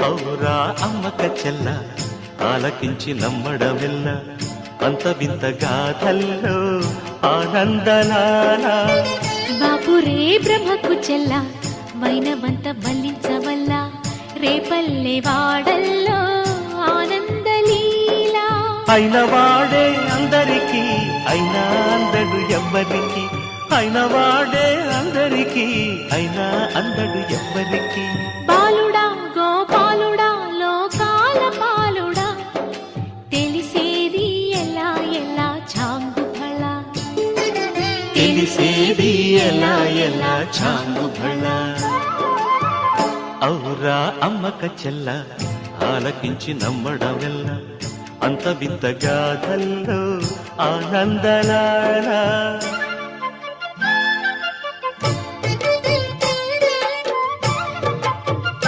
ఔరా అమ్మక చెల్ల ఆలకించి నమ్మడమెల్ల అంత వింత గాథల్లో ఆనందలాల బాపురే బ్రహ్మకు చెల్ల వైనవంత వల్లించవల్ల రేపల్లె వాడల్లో ఆనందలీల అయిన వాడే అందరికీ అయినా అందడు ఎవ్వరికి అయిన వాడే అందరికీ అయినా అందడు ఎవ్వరికి బాలుడా గోపాలుడా లోకాల పాలుడా తెలిసేది ఎలా ఎలా చాంగుఫళ తెలిసేది ఎలా ఎలా చాంగుఫళ ఔరా అమ్మక చెల్ల ఆలకించి నమ్మడమెల్ల అంత వింత గాథల్లో ఆనందలాల